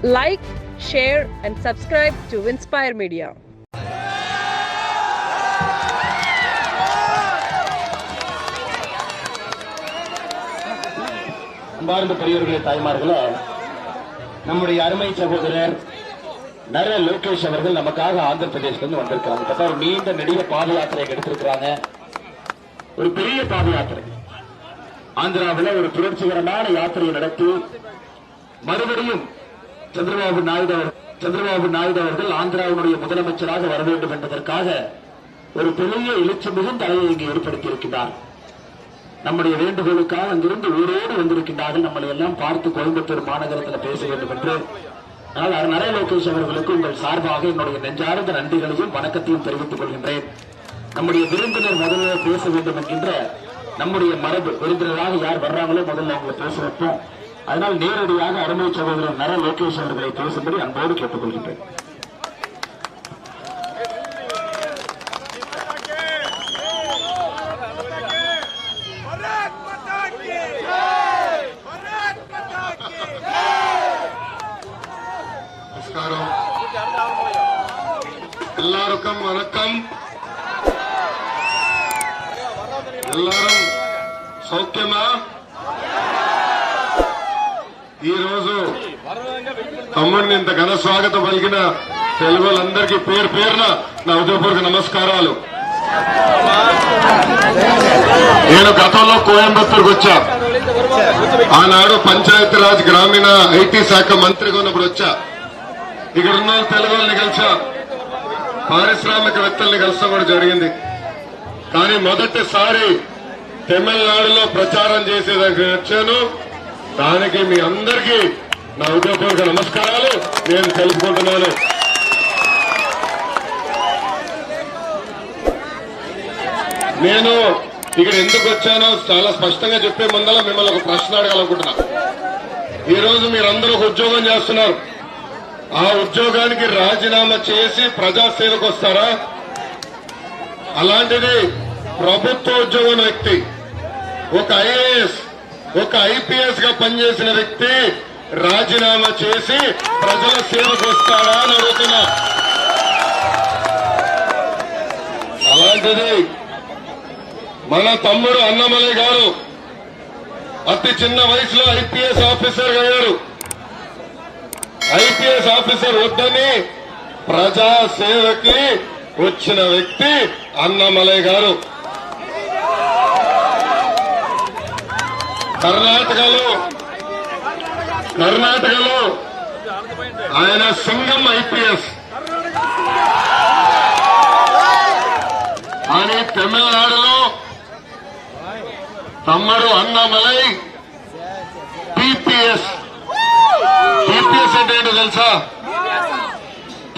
Like, share and subscribe to Inspire Media. அன்பார்ந்த பெரியவர்களே, தாய்மார்களே, நம்முடைய அருமை சகோதரர் நர லோகேஷ் அவர்கள் நமக்காக ஆந்திர பிரதேசத்திலிருந்து வந்திருக்காங்க. ஒரு நீண்ட நெடிய பாத யாத்திரை எடுத்திருக்கிறாங்க. ஒரு பெரிய பாத யாத்திரை. ஆந்திராவில் ஒரு புரட்சிகரமான யாத்திரையை நடத்தி மறுபடியும் சந்திரபாபு நாயுடு அவர்கள் ஆந்திராவினுடைய முதலமைச்சராக வர வேண்டும் என்பதற்காக ஒரு பெரிய எழுச்சி மிகுந்த அலையை இங்கு ஏற்படுத்தி இருக்கிறார். நம்முடைய வேண்டுகோளுக்காக அங்கிருந்து ஊரோடு வந்திருக்கின்றார்கள். நம்மளை எல்லாம் பார்த்து கோயம்புத்தூர் மாநகரத்தில் பேச வேண்டும் என்று. அதனால் நர லோகேஷ் அவர்களுக்கு உங்கள் சார்பாக என்னுடைய நெஞ்சார்ந்த நன்றிகளையும் வணக்கத்தையும் தெரிவித்துக் கொள்கின்றேன். நம்முடைய விருந்தினர் முதல்ல பேச வேண்டும் என்கின்ற நம்முடைய மரபு. விருந்தினராக யார் வர்றாங்களோ முதல்ல அவங்களை பேச வைப்போம். அதனால் நேரடியாக அருமை சகோதரர் நர லோகேஷ் அவர்களை பேசும்படி அன்போடு கேட்டுக் கொள்கின்றேன். எல்லாருக்கும் வணக்கம். எல்லாரும் సౌఖ్యమా? ఈ రోజు తమ్ముడిని ఇంత ఘన స్వాగతం పలికిన తెలుగు వాళ్ళందరికీ పేరు పేరున నా హృదయపూర్వక నమస్కారాలు. నేను గతంలో కోయంబత్తూరుకు వచ్చా. ఆనాడు పంచాయతీరాజ్ గ్రామీణ ఐటీ శాఖ మంత్రిగా ఉన్నప్పుడు వచ్చా. ఇక్కడ ఉన్న తెలుగు వాళ్ళని కలిసా, పారిశ్రామికవేత్తల్ని కలసడం కూడా జరిగింది. కానీ మొదటిసారి తమిళనాడులో ప్రచారం చేసేదానికి వచ్చాను. దానికి మీ అందరికీ నా హృదయపూర్వక నమస్కారాలు నేను తెలుసుకుంటున్నాను. నేను ఇక్కడ ఎందుకు వచ్చానో చాలా స్పష్టంగా చెప్పే ముందర మిమ్మల్ని ఒక ప్రశ్న అడగాలనుకుంటున్నా. ఈ రోజు మీరందరూ ఒక ఉద్యోగం చేస్తున్నారు. ఆ ఉద్యోగానికి రాజీనామా చేసి ప్రజాసేవకు వస్తారా? అలాంటిది ప్రభుత్వ ఉద్యోగం వ్యక్తి, ఒక ఐఏఎస్, ఒక ఐపీఎస్ గా పనిచేసిన వ్యక్తి రాజీనామా చేసి ప్రజల సేవకు వస్తాడా అని అడుగుతున్నా. అలాంటిది మన తమ్ముడు అన్నమలై గారు అతి చిన్న వయసులో ఐపీఎస్ ఆఫీసర్ అయ్యారు. ఐపీఎస్ ఆఫీసర్ వద్దని ప్రజా సేవకి వచ్చిన వ్యక్తి అన్నమలై గారు. కర్ణాటకలో ఆయన సింగం ఐపీఎస్ అని, తమిళనాడులో తమ్ముడు అన్నమలై పీపీఎస్. పీపీఎస్ అంటే ఏంటో తెలుసా?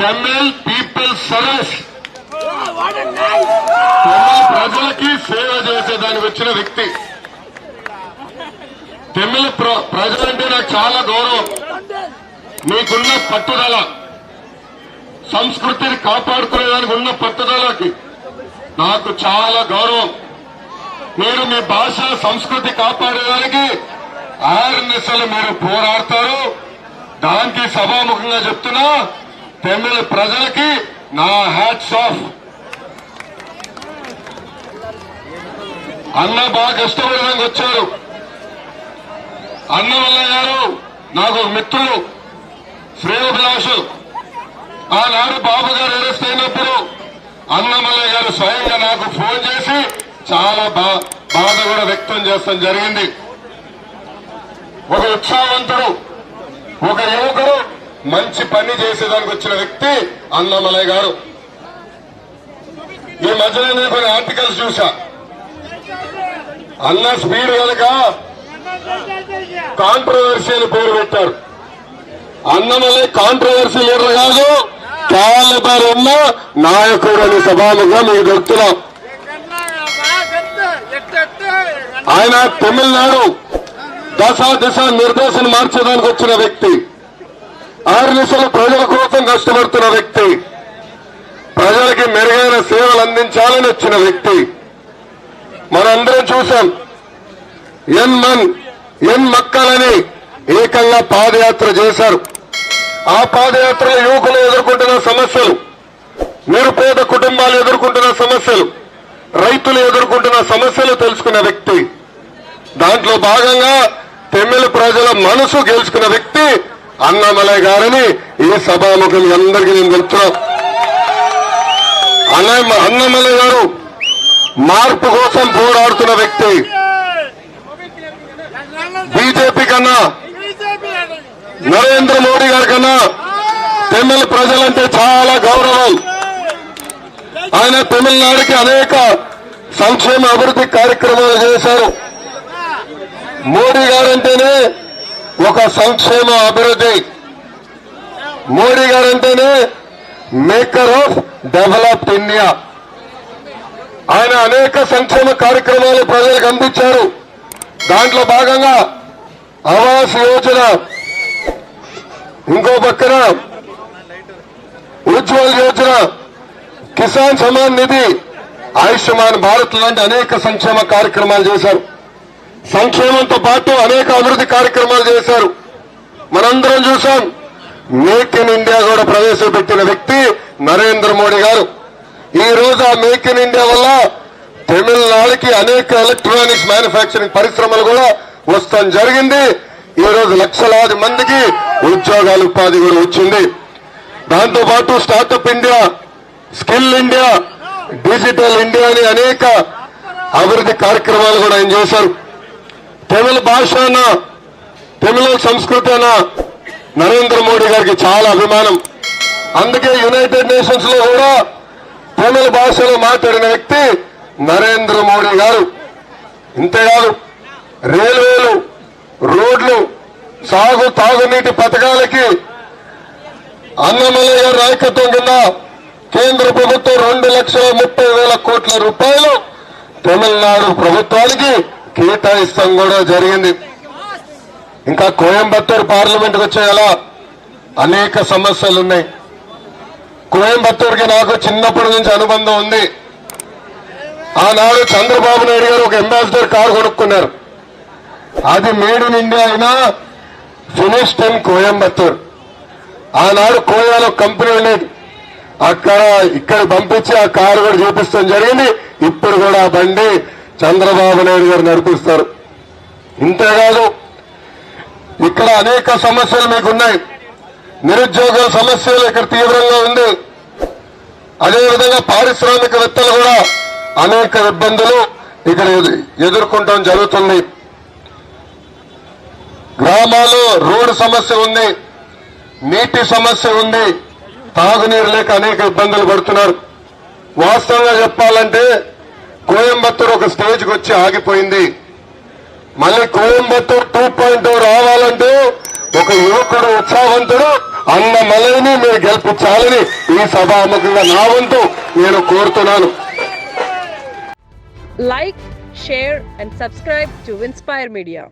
Tamil people service. తమిళ ప్రజలకి సేవ చేసేదానికి వచ్చిన వ్యక్తి. తమిళ ప్రజలంటే నాకు చాలా గౌరవం. మీకున్న పట్టుదల, సంస్కృతిని కాపాడుకునేదానికి ఉన్న పట్టుదలకి నాకు చాలా గౌరవం. మీరు మీ భాష సంస్కృతి కాపాడేదానికి ఆర్ఎన్ఎస్ఎల్ మీరు పోరాడతారు. దానికి సభాముఖంగా చెప్తున్నా, తమిళ ప్రజలకి నా హ్యాట్స్ ఆఫ్. అన్న బాగా కష్టపడడానికి వచ్చారు. అన్నమలై గారు నాకు ఒక మిత్రులు, శ్రేయోభిలాషు. ఆనాడు బాబు గారు అరెస్ట్ అయినప్పుడు అన్నమలై గారు స్వయంగా నాకు ఫోన్ చేసి చాలా బాధ కూడా వ్యక్తం చేస్తాం జరిగింది. ఒక ఉత్సాహవంతుడు, ఒక యువకుడు, మంచి పని చేసేదానికి వచ్చిన వ్యక్తి అన్నమలై గారు. ఈ మధ్యలో నేను కొన్ని ఆర్టికల్స్ చూసా. అన్న స్పీడ్ కనుక కాంట్రవర్సీ అని పేరు పెట్టారు. అన్నమలై కాంట్రవర్సీ లీడర్ కాదు, క్యాలిబర్ ఉన్న నాయకుడు అని సభాముగా మీకు చెప్తున్నాం. ఆయన తమిళనాడు దిశ నిర్దేశం మార్చడానికి వచ్చిన వ్యక్తి. 6 నిమిషాలు ప్రజల కోసం కష్టపడుతున్న వ్యక్తి. ప్రజలకి మెరుగైన సేవలు అందించాలని వచ్చిన వ్యక్తి. మనందరం చూశాం. ఎన్ మక్కలని ఏకంగా పాదయాత్ర చేశారు. ఆ పాదయాత్రలో యువకులు ఎదుర్కొంటున్న సమస్యలు, నిరుపేద కుటుంబాలు ఎదుర్కొంటున్న సమస్యలు, రైతులు ఎదుర్కొంటున్న సమస్యలు తెలుసుకున్న వ్యక్తి. దాంట్లో భాగంగా తమిళ ప్రజల మనసు గెలుచుకున్న వ్యక్తి అన్నామలై గారని ఈ సభాముఖం అందరికీ నేను చెప్తున్నా. అన్నామలై గారు మార్పు కోసం పోరాడుతున్న వ్యక్తి. బీజేపీ కన్నా, నరేంద్ర మోడీ గారి కన్నా తమిళ ప్రజలంటే చాలా గౌరవం. ఆయన తమిళనాడుకి అనేక సంక్షేమ అభివృద్ధి కార్యక్రమాలు చేశారు. మోడీ గారంటేనే ఒక సంక్షేమ అభివృద్ధి. మోడీ గారంటేనే మేకర్ ఆఫ్ డెవలప్డ్ ఇండియా. ఆయన అనేక సంక్షేమ కార్యక్రమాలు ప్రజలకు అందించారు. దాంట్లో భాగంగా ఆవాస్ యోజన, ఇంకో పక్కన ఉజ్వల్ యోజన, కిసాన్ సమాన్ నిధి, ఆయుష్మాన్ భారత్ లాంటి అనేక సంక్షేమ కార్యక్రమాలు చేశారు. సంక్షేమంతో పాటు అనేక అభివృద్ధి కార్యక్రమాలు చేశారు. మనందరం చూసాం. మేక్ ఇన్ ఇండియా కూడా ప్రవేశపెట్టిన వ్యక్తి నరేంద్ర మోడీ గారు. ఈ రోజు ఆ మేక్ ఇన్ ఇండియా వల్ల తమిళనాడుకి అనేక ఎలక్ట్రానిక్స్ మ్యానుఫ్యాక్చరింగ్ పరిశ్రమలు కూడా వస్తాం జరిగింది. ఈ రోజు లక్షలాది మందికి ఉద్యోగాలు, ఉపాధి కూడా వచ్చింది. దాంతో పాటు startup India, skill India, digital India అని అనేక అభివృద్ధి కార్యక్రమాలు కూడా ఆయన చేశారు. తమిళ భాష అన్న, తమిళ సంస్కృతి అన్న నరేంద్ర మోడీ గారికి చాలా అభిమానం. అందుకే యునైటెడ్ నేషన్స్ లో కూడా తమిళ భాషలో మాట్లాడిన వ్యక్తి నరేంద్ర మోడీ గారు. ఇంతేకాదు, రైల్వేలు, రోడ్లు, తాగునీటి పథకాలకి అన్నమలై గారి నాయకత్వం కింద కేంద్ర ప్రభుత్వం 2,30,000 కోట్ల రూపాయలు తమిళనాడు ప్రభుత్వానికి కేటాయిస్తాం కూడా జరిగింది. ఇంకా కోయంబత్తూరు పార్లమెంట్కి వచ్చేలా అనేక సమస్యలు ఉన్నాయి. కోయంబత్తూరుకి నాకు చిన్నప్పటి నుంచి అనుబంధం ఉంది. ఆనాడు చంద్రబాబు నాయుడు గారు ఒక అంబాసిడర్ కారు కొనుక్కున్నారు. అది మేడ్ ఇన్ ఇండియా అయినా ఫినిష్డ్ ఇన్ కోయంబత్తూర్. ఆనాడు కోయాలో కంపెనీ ఉండేది. ఇక్కడ పంపించి ఆ కారు కూడా చూపిస్తాం జరిగింది. ఇప్పుడు కూడా ఆ బండి చంద్రబాబు నాయుడు గారు నడిపిస్తారు. ఇంతేకాదు, ఇక్కడ అనేక సమస్యలు మీకున్నాయి. నిరుద్యోగుల సమస్యలు ఇక్కడ తీవ్రంగా ఉంది. అదేవిధంగా పారిశ్రామికవేత్తలు కూడా అనేక ఇబ్బందులు ఇక్కడ ఎదుర్కొంటాం జరుగుతుంది. గ్రామాల్లో రోడ్డు సమస్య ఉంది, నీటి సమస్య ఉంది, తాగునీరు లేక అనేక ఇబ్బందులు పడుతున్నారు. వాస్తవంగా చెప్పాలంటే కోయంబత్తూరు ఒక స్టేజ్కి వచ్చి ఆగిపోయింది. మళ్ళీ కోయంబత్తూరు 2.0 రావాలంటే ఒక యువకుడు, ఉత్సాహవంతుడు అన్నమలైని మీరు గెలిపించాలని ఈ సభాముఖంగా నా వంతు నేను కోరుతున్నాను. Like, share and subscribe to Inspire Media.